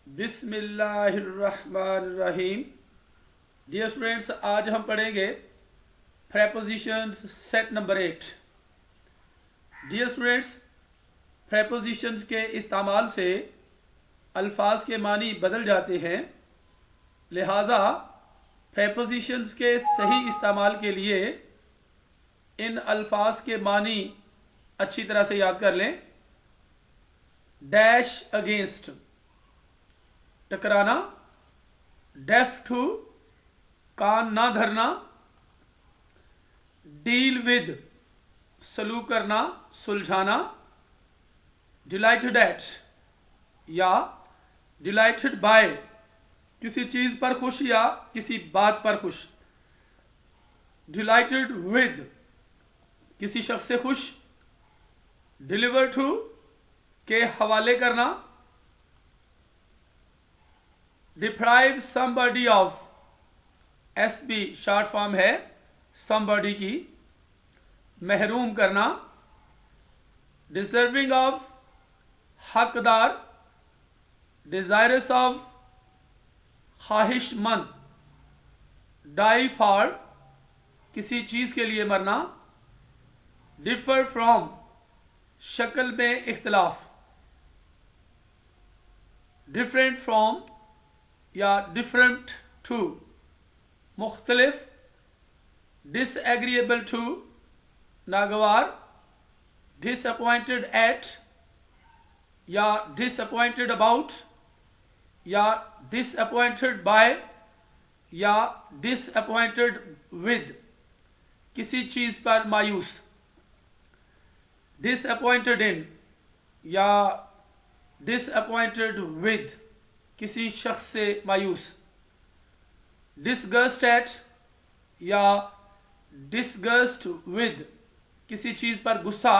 بسم اللہ الرحمن الرحیم. ڈیئر اسٹوڈینٹس، آج ہم پڑھیں گے prepositions set number 8. Dear students, prepositions کے استعمال سے الفاظ کے معنی بدل جاتے ہیں، لہٰذا پریپوزیشنز کے صحیح استعمال کے لیے ان الفاظ کے معنی اچھی طرح سے یاد کر لیں. ڈیش اگینسٹ ٹکرانا، ڈیف ٹو کان نہ دھرنا، ڈیل ود سلوک کرنا سلجھانا، ڈیلائٹڈ ایٹ یا ڈیلائٹڈ بائی کسی چیز پر خوش یا کسی بات پر خوش، ڈیلائٹڈ ود کسی شخص سے خوش، ڈیلیور ٹو کے حوالے کرنا، deprive somebody of SB short form ہے somebody کی، محروم کرنا، deserving of حقدار، desirous of خواہش مند، die for کسی چیز کے لیے مرنا، differ from شکل میں اختلاف، different from یا ڈفرنٹ ٹو مختلف، ڈس ایگریبل ٹو ناگوار، ڈس اپوائنٹڈ ایٹ یا ڈس اپوائنٹڈ اباؤٹ یا ڈس اپوائنٹڈ بائی یا ڈس اپوائنٹڈ ود کسی چیز پر مایوس، ڈس اپوائنٹڈ ان یا ڈس اپوائنٹڈ ود کسی شخص سے مایوس، ڈسگسٹ ایٹ یا ڈسگسٹ ود کسی چیز پر غصہ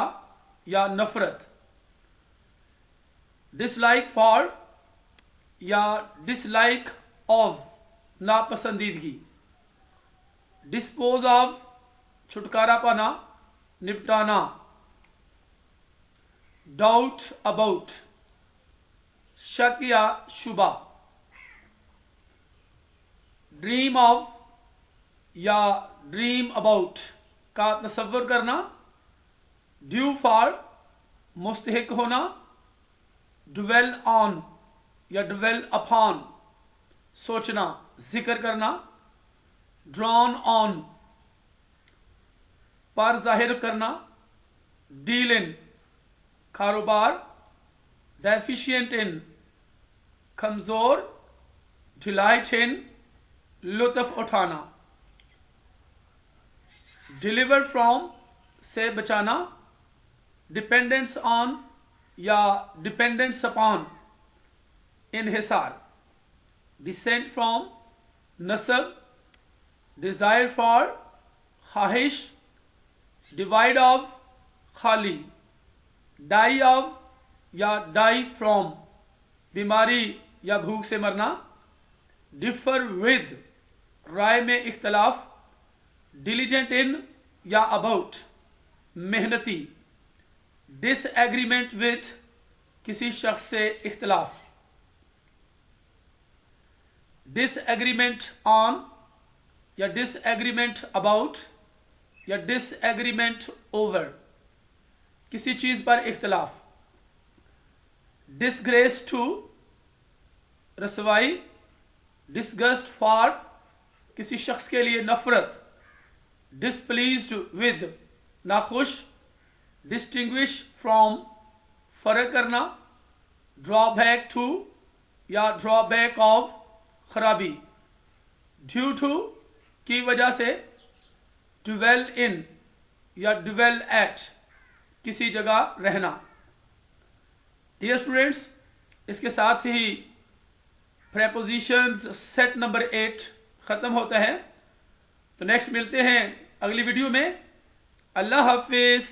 یا نفرت، ڈس لائک فار یا ڈس لائک آف ناپسندیدگی، ڈسپوز آف چھٹکارا پانا نپٹانا، ڈاؤٹ اباؤٹ شک یا شبہ، ڈریم آف یا ڈریم اباؤٹ کا تصور کرنا، ڈیو فار مستحق ہونا، ڈویل آن یا ڈویل اپان سوچنا ذکر کرنا، ڈرون آن پر ظاہر کرنا، ڈیل ان کاروبار، ڈیفیشینٹ ان کمزور، ڈیلائٹ ان لطف اٹھانا، ڈیلیور فرام سے بچانا، ڈپینڈنس آن یا ڈپینڈنس اپان انحصار، ڈسینٹ فرام نسب، ڈیزائر فار خواہش، ڈیوائڈ آف خالی، ڈائی آف یا ڈائی فرام بیماری یا بھوک سے مرنا، ڈفر ود رائے میں اختلاف، ڈیلیجنٹ ان یا اباؤٹ محنتی، ڈس ایگریمنٹ ود کسی شخص سے اختلاف، ڈس ایگریمنٹ آن یا ڈس ایگریمنٹ اباؤٹ یا ڈس ایگریمنٹ اوور کسی چیز پر اختلاف، ڈسگریس ٹو رسوائی، ڈسگسٹ فار کسی شخص کے لیے نفرت، ڈسپلیزڈ ود ناخوش، ڈسٹنگوش فرام فرق کرنا، ڈرا بیک ٹو یا ڈرا بیک آف خرابی، ڈیو ٹو کی وجہ سے، ڈویل ان یا ڈویل ایٹ کسی جگہ رہنا. ڈیئر اسٹوڈینٹس، اس کے ساتھ ہی پریپوزیشنز سیٹ نمبر 8 ختم ہوتا ہے. تو نیکسٹ ملتے ہیں اگلی ویڈیو میں. اللہ حافظ.